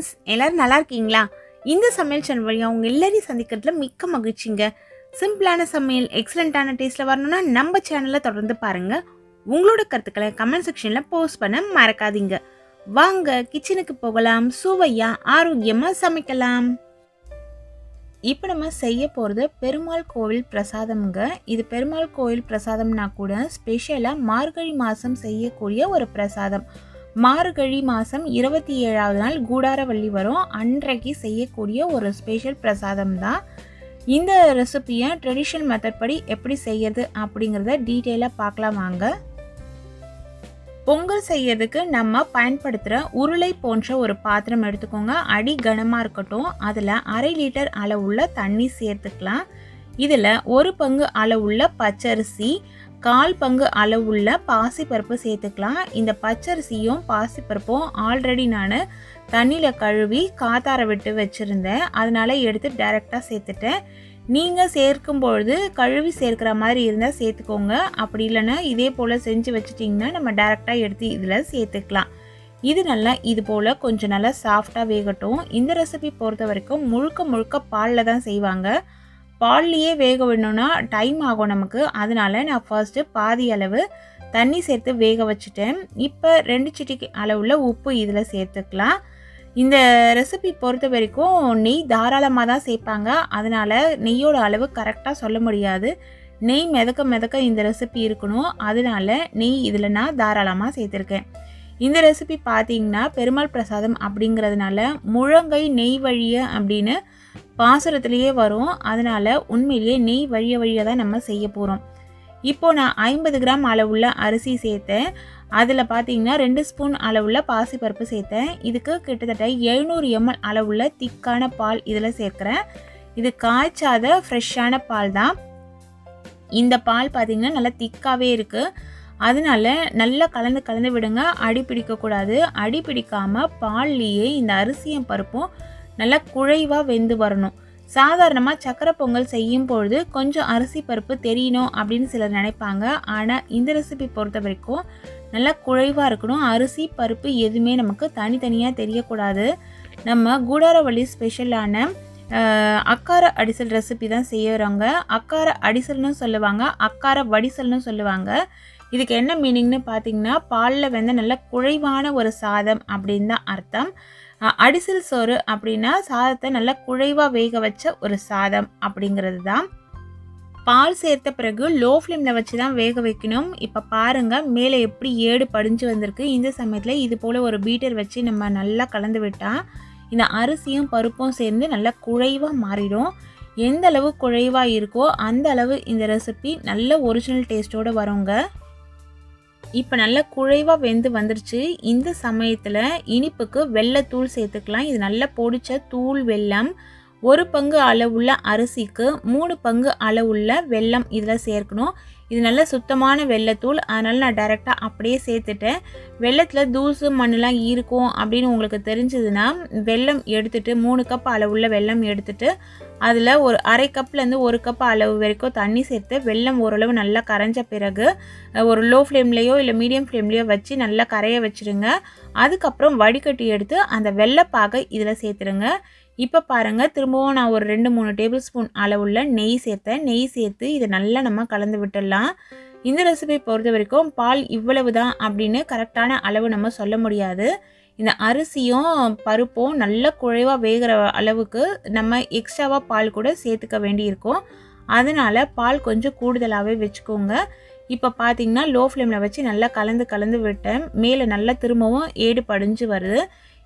Friends, எல்லாரும் நல்லா இருக்கீங்களா? இந்த சமையல் சேனல் வழியா உங்க எல்லாரையும் சந்திக்கிறதுல மிக்க மகிழ்ச்சிங்க. சிம்பிளான சமையல் எக்ஸலண்ட்டான டேஸ்ட்ல வரணும்னா நம்ம சேனலை தொடர்ந்து பாருங்க. உங்களோட கருத்துக்களை கமெண்ட் செக்ஷன்ல போஸ்ட் பண்ண மறக்காதீங்க. வாங்க கிச்சனுக்கு போகலாம், சுவையா ஆரோக்கியமா சமைக்கலாம். இப்போ நம்ம செய்ய போகிறது பெருமாள் கோவில் பிரசாதம்ங்க. இது பெருமாள் கோவில் பிரசாதம்னா கூட ஸ்பெஷலாக மார்கழி மாதம் செய்யக்கூடிய ஒரு பிரசாதம். மார்கழி மாதம் 27வது நாள் கூடாரவள்ளி வரும், அன்றைக்கு செய்யக்கூடிய ஒரு ஸ்பெஷல் பிரசாதம் தான். இந்த ரெசிபியை ட்ரெடிஷ்னல் மெத்தட் படி எப்படி செய்யறது அப்படிங்கிறத டீட்டெயிலாக பார்க்கலாம் வாங்க. பொங்கல் செய்யறதுக்கு நம்ம பயன்படுத்துகிற உருளை போன்ற ஒரு பாத்திரம் எடுத்துக்கோங்க. அடி கனமாக இருக்கட்டும். அதில் 1/2 லிட்டர் அளவுள்ள தண்ணி சேர்த்துக்கலாம். இதில் 1 பங்கு அளவுள்ள பச்சரிசி, 1/4 பங்கு அளவுள்ள பாசிப்பருப்பு சேர்த்துக்கலாம். இந்த பச்சரிசியும் பாசிப்பருப்பும் ஆல்ரெடி நான் தண்ணியில் கழுவி காத்தார விட்டு வச்சுருந்தேன், அதனால் எடுத்து டைரெக்டாக சேர்த்துட்டேன். நீங்கள் சேர்க்கும்பொழுது கழுவி சேர்க்குற மாதிரி இருந்தால் சேர்த்துக்கோங்க. அப்படி இல்லைன்னா இதே போல் செஞ்சு வச்சுட்டிங்கன்னா நம்ம டைரெக்டாக எடுத்து இதில் சேர்த்துக்கலாம். இது நல்லா இது போல் கொஞ்சம் நல்லா சாஃப்டாக வேகட்டும். இந்த ரெசிபி பொறுத்த வரைக்கும் முழுக்க பாலில் தான் செய்வாங்க. பால்லையே வேக விடணுன்னா டைம் ஆகும் நமக்கு. அதனால் நான் ஃபர்ஸ்ட்டு பாதி அளவு தண்ணி சேர்த்து வேக வச்சுட்டேன். இப்போ 2 சிட்டிகை அளவுள்ள உப்பு இதில் சேர்த்துக்கலாம். இந்த ரெசிபி பொறுத்த வரைக்கும் நெய் தாராளமாக தான் சேர்ப்பாங்க. அதனால் நெய்யோட அளவு கரெக்டாக சொல்ல முடியாது. நெய் மிதக்க இந்த ரெசிபி இருக்கணும். அதனால நெய் இதில் நான் தாராளமாக சேர்த்துருக்கேன். இந்த ரெசிபி பார்த்திங்கன்னா பெருமாள் பிரசாதம் அப்படிங்கிறதுனால முழங்கை நெய் வழிய அப்படின்னு பாசுரத்துலேயே வரும். அதனால் உண்மையிலேயே நெய் வழியாக தான் நம்ம செய்ய போகிறோம். இப்போது நான் 50 கிராம் அளவுள்ள அரிசி சேர்த்தேன். அதில் பார்த்திங்கன்னா 2 ஸ்பூன் அளவுள்ள பாசிப்பருப்பு சேர்த்தேன். இதுக்கு கிட்டத்தட்ட 700 ml அளவுள்ள திக்கான பால் இதில் சேர்க்குறேன். இது காய்ச்சாத ஃப்ரெஷ்ஷான பால் தான். இந்த பால் பார்த்திங்கன்னா நல்லா திக்காகவே இருக்குது. அதனால நல்லா கலந்து விடுங்க. அடி பிடிக்கக்கூடாது. அடி பிடிக்காமல் பால்லையே இந்த அரிசியும் பருப்பும் நல்லா குழைவாக வெந்து வரணும். சாதாரணமாக சக்கரை பொங்கல் செய்யும் பொழுது கொஞ்சம் அரிசி பருப்பு தெரியணும் அப்படின்னு சிலர் நினைப்பாங்க. ஆனால் இந்த ரெசிபி பொறுத்த வரைக்கும் நல்லா குழைவாக இருக்கணும். அரிசி பருப்பு எதுவுமே நமக்கு தனித்தனியாக தெரியக்கூடாது. நம்ம கூடாரவள்ளி ஸ்பெஷலான அக்கார அடிசல் ரெசிபி தான் செய்யறவங்க. அக்கார அடிசல்னு சொல்லுவாங்க, அக்கார வடிசல்னு சொல்லுவாங்க. இதுக்கு என்ன மீனிங்னு பார்த்தீங்கன்னா பாலில் வந்து நல்ல குழைவான ஒரு சாதம் அப்படின்னு தான் அர்த்தம். அடிசல் சோறு அப்படின்னா சாதத்தை நல்லா குழைவாக வேக வச்ச ஒரு சாதம் அப்படிங்கிறது தான். பால் சேர்த்த பிறகு லோ ஃப்ளேமில் வச்சு தான் வேக வைக்கணும். இப்போ பாருங்கள் மேலே எப்படி ஏடு படிஞ்சு வந்திருக்கு. இந்த சமயத்தில் இது போல் ஒரு பீட்டர் வச்சு நம்ம நல்லா கலந்து விட்டால் இந்த அரிசியும் பருப்பும் சேர்ந்து நல்லா குழைவாக மாறிடும். எந்த அளவு குழைவாக இருக்கோ அந்த அளவு இந்த ரெசிபி நல்ல ஒரிஜினல் டேஸ்ட்டோடு வருங்க. இப்போ நல்லா குழைவாக வெந்து வந்துருச்சு. இந்த சமயத்தில் இனிப்புக்கு வெல்லத்தூள் சேர்த்துக்கலாம். இது நல்லா பொடிச்ச தூள் வெல்லம். 1 பங்கு அளவுள்ள அரிசிக்கு 3 பங்கு அளவுள்ள வெல்லம் இதில் சேர்க்கணும். இது நல்ல சுத்தமான வெல்லத்தூள், அதனால் நான் டைரெக்டாக அப்படியே சேர்த்துட்டேன். வெல்லத்தில் தூசு மண்ணெலாம் இருக்கும் அப்படின்னு உங்களுக்கு தெரிஞ்சதுன்னா வெல்லம் எடுத்துகிட்டு 3 கப் அளவுள்ள வெல்லம் எடுத்துகிட்டு அதில் ஒரு 1/2 கப்லேருந்து 1 கப் அளவு வரைக்கும் தண்ணி சேர்த்து வெல்லம் ஓரளவு நல்லா கரைஞ்ச பிறகு ஒரு லோ ஃப்ளேம்லேயோ இல்லை மீடியம் ஃப்ளேம்லேயோ வச்சு நல்லா கரைய வச்சுருங்க. அதுக்கப்புறம் வடிகட்டி எடுத்து அந்த வெல்லைப்பாகை இதில் சேர்த்துருங்க. இப்போ பாருங்கள் திரும்பவும் நான் ஒரு 2-3 டேபிள் ஸ்பூன் அளவுள்ள நெய் சேர்த்தேன். நெய் சேர்த்து இதை நல்லா நம்ம கலந்து விட்டுடலாம். இந்த ரெசிபி பொறுத்த வரைக்கும் பால் இவ்வளவு தான் அப்படின்னு கரெக்டான அளவு நம்ம சொல்ல முடியாது. இந்த அரிசியும் பருப்பும் நல்லா குழைவாக வேகிற அளவுக்கு நம்ம எக்ஸ்ட்ராவாக பால் கூட சேர்த்துக்க வேண்டியிருக்கும். அதனால் பால் கொஞ்சம் கூடுதலாகவே வச்சுக்கோங்க. இப்போ பார்த்திங்கன்னா லோ ஃப்ளேமில் வச்சு நல்லா கலந்து விட்டேன். மேலே நல்லா திரும்பவும் ஏடு படிஞ்சு வருது.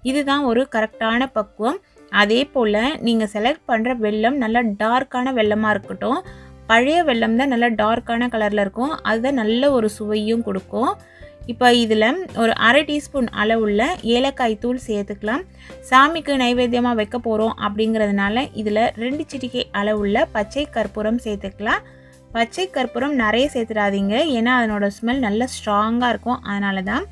இதுதான் ஒரு கரெக்டான பக்குவம். அதே போல் நீங்கள் செலக்ட் பண்ணுற வெல்லம் நல்லா டார்க்கான வெல்லமாக இருக்கட்டும். பழைய வெல்லம் தான் நல்லா டார்க்கான கலரில் இருக்கும். அதுதான் நல்ல ஒரு சுவையும் கொடுக்கும். இப்போ இதில் ஒரு 1/2 டீஸ்பூன் அளவுள்ள ஏலக்காய் தூள் சேர்த்துக்கலாம். சாமிக்கு நைவேத்தியமாக வைக்க போகிறோம் அப்படிங்கிறதுனால இதில் 2 சிட்டிகை அளவுள்ள பச்சை கற்பூரம் சேர்த்துக்கலாம். பச்சை கற்பூரம் நிறைய சேர்த்துடாதீங்க, ஏன்னா அதனோட ஸ்மெல் நல்லா ஸ்ட்ராங்காக இருக்கும். அதனால தான்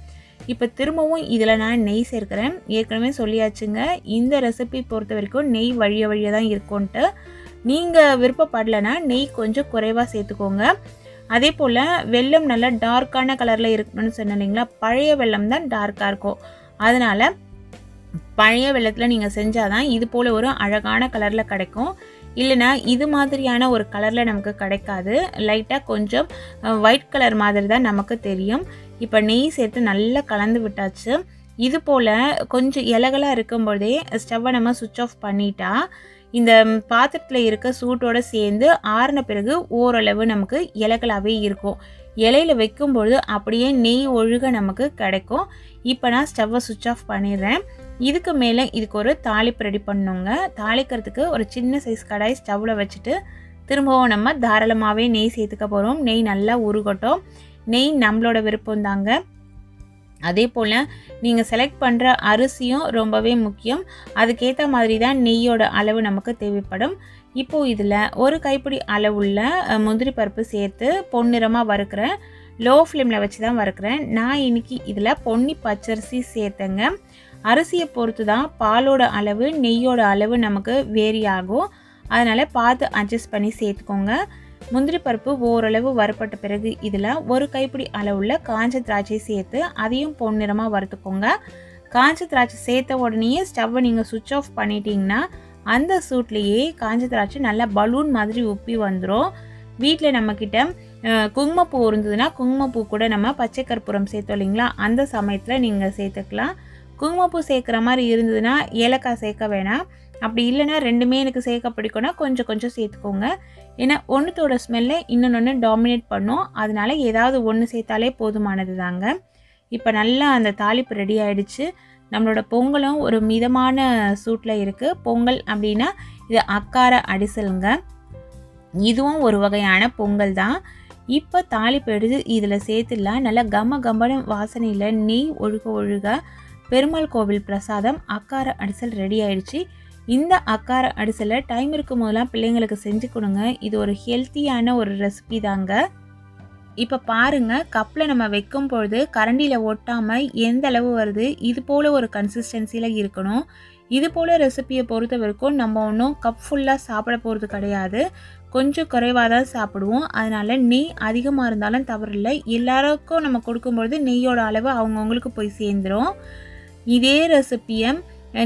இப்போ திரும்பவும் இதில் நான் நெய் சேர்க்குறேன். ஏற்கனவே சொல்லியாச்சுங்க, இந்த ரெசிபி பொறுத்த வரைக்கும் நெய் வழியாக தான் இருக்கும்ன்ட்டு. நீங்கள் விருப்பப்படலைன்னா நெய் கொஞ்சம் குறைவாக சேர்த்துக்கோங்க. அதே போல் வெல்லம் நல்லா டார்க்கான கலரில் இருக்கணும்னு சொன்னீங்களா, பழைய வெல்லம் தான் டார்க்காக இருக்கும். அதனால் பழைய வெல்லத்தில் நீங்கள் செஞ்சால் தான் இது போல் ஒரு அழகான கலரில் கிடைக்கும். இல்லைனா இது மாதிரியான ஒரு கலரில் நமக்கு கிடைக்காது. லைட்டாக கொஞ்சம் ஒயிட் கலர் மாதிரி தான் நமக்கு தெரியும். இப்போ நெய் சேர்த்து நல்லா கலந்து விட்டாச்சு. இது போல் கொஞ்சம் இலகலாக இருக்கும்போதே ஸ்டவ்வை நம்ம சுவிட்ச் ஆஃப் பண்ணிட்டா இந்த பாத்திரத்தில் இருக்க சூட்டோடு சேர்ந்து ஆறின பிறகு ஓரளவு நமக்கு இலகலாகவே இருக்கும். இலையில் வைக்கும்பொழுது அப்படியே நெய் ஒழுக நமக்கு கிடைக்கும். இப்போ நான் ஸ்டவ்வை சுவிட்ச் ஆஃப் பண்ணிடுறேன். இதுக்கு மேலே இதுக்கு ஒரு தாளிப்பு ரெடி பண்ணுங்க. தாளிக்கிறதுக்கு ஒரு சின்ன சைஸ் கடாய் ஸ்டவ்வில் வச்சுட்டு திரும்பவும் நம்ம தாராளமாகவே நெய் சேர்த்துக்க போகிறோம். நெய் நல்லா உருகட்டும். நெய் நம்மளோட விருப்பம் தாங்க. அதே போல் நீங்கள் செலக்ட் பண்ணுற அரிசியும் ரொம்பவே முக்கியம். அதுக்கேற்ற மாதிரி தான் நெய்யோட அளவு நமக்கு தேவைப்படும். இப்போது இதில் ஒரு கைப்பிடி அளவுள்ள முந்திரி பருப்பு சேர்த்து பொன்னிறமாக வறுக்கிறேன். லோ ஃப்ளேமில் வச்சு தான் வறுக்கிறேன். நான் இன்றைக்கி இதில் பொன்னி பச்சரிசி சேர்த்தேங்க. அரிசியை பொறுத்து தான் பாலோட அளவு நெய்யோட அளவு நமக்கு வேரி ஆகும். அதனால் பார்த்து அட்ஜஸ்ட் பண்ணி சேர்த்துக்கோங்க. முந்திரி பருப்பு ஓரளவு வறுப்பட்ட பிறகு இதில் ஒரு கைப்பிடி அளவுள்ள காஞ்ச திராட்சை சேர்த்து அதையும் பொன்னிறமாக வறுத்துக்கோங்க. காஞ்ச திராட்சை சேர்த்த உடனேயே ஸ்டவ்வை நீங்கள் சுவிட்ச் ஆஃப் பண்ணிட்டீங்கன்னா அந்த சூட்லேயே காஞ்ச திராட்சை நல்லா பலூன் மாதிரி உப்பி வந்துடும். வீட்டில் நம்மக்கிட்ட குங்குமப்பூ இருந்ததுன்னா குங்குமப்பூ கூட நம்ம பச்சை கற்பூரம் சேர்த்தோம் இல்லைங்களா, அந்த சமயத்தில் நீங்கள் சேர்த்துக்கலாம். குங்குமப்பூ சேர்க்குற மாதிரி இருந்ததுன்னா ஏலக்காய் சேர்க்க வேணாம். அப்படி இல்லைன்னா ரெண்டுமே எனக்கு சேர்க்க பிடிக்கும்னா கொஞ்சம் கொஞ்சம் சேர்த்துக்கோங்க. ஏன்னா ஒன்றுத்தோட ஸ்மெல்லை இன்னொன்று டாமினேட் பண்ணும். அதனால ஏதாவது ஒன்று சேர்த்தாலே போதுமானது தாங்க. இப்போ நல்லா அந்த தாளிப்பு ரெடி ஆகிடுச்சு. நம்மளோட பொங்கலும் ஒரு மிதமான சூட்டில் இருக்குது. பொங்கல் அப்படின்னா இது அக்கார அடிசலுங்க. இதுவும் ஒரு வகையான பொங்கல் தான். இப்போ தாளிப்பு எடுத்து இதில் சேர்த்துடலாம். நல்லா கம கம்பன வாசனையில் நெய் ஒழுக ஒழுக பெருமாள் கோவில் பிரசாதம் அக்கார அடிசல் ரெடி ஆயிடுச்சு. இந்த அக்கார அடிசலை டைம் இருக்கும் போதெல்லாம் பிள்ளைங்களுக்கு செஞ்சு கொடுங்க. இது ஒரு ஹெல்த்தியான ஒரு ரெசிபி தாங்க. இப்போ பாருங்கள், கப்பில் நம்ம வைக்கும் பொழுது கரண்டியில் ஒட்டாமல் எந்த அளவு வருது, இது போல் ஒரு கன்சிஸ்டன்சியில் இருக்கணும். இது போல் ரெசிபியை பொறுத்த வரைக்கும் நம்ம ஒன்றும் கப் ஃபுல்லாக சாப்பிட போகிறது கிடையாது. கொஞ்சம் குறைவாக தான் சாப்பிடுவோம். அதனால் நெய் அதிகமாக இருந்தாலும் தவறில்லை. எல்லாருக்கும் நம்ம கொடுக்கும்பொழுது நெய்யோட அளவு அவங்கவுங்களுக்கு போய் சேர்ந்துடும். இதே ரெசிபியை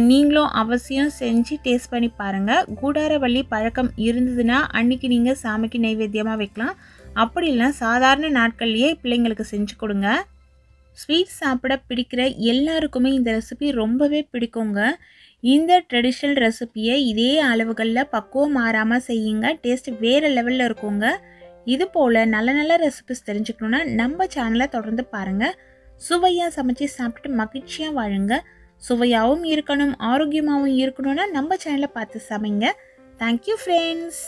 நீங்களும் அவசியம் செஞ்சு டேஸ்ட் பண்ணி பாருங்கள். கூடாரவள்ளி பழக்கம் இருந்ததுன்னா அன்றைக்கி நீங்கள் சாமிக்கு நைவேத்தியமாக வைக்கலாம். அப்படி இல்லைனா சாதாரண நாட்கள்லேயே பிள்ளைங்களுக்கு செஞ்சு கொடுங்க. ஸ்வீட் சாப்பிட பிடிக்கிற எல்லாருக்குமே இந்த ரெசிபி ரொம்பவே பிடிக்குங்க. இந்த ட்ரெடிஷ்னல் ரெசிபியை இதே அளவுகளில் பக்குவம் மாறாமல் செய்யுங்க. டேஸ்ட் வேறு லெவலில் இருக்குங்க. இது போல் நல்ல நல்ல ரெசிபிஸ் தெரிஞ்சுக்கணுன்னா நம்ம சேனலை தொடர்ந்து பாருங்கள். சுவையாக சமைச்சு சாப்பிட்டு மகிழ்ச்சியாக வாழுங்க. சுவையாகவும் இருக்கணும், ஆரோக்கியமாகவும் இருக்கணும்னா நம்ம சேனலை பார்த்து சமைங்க. Thank you friends.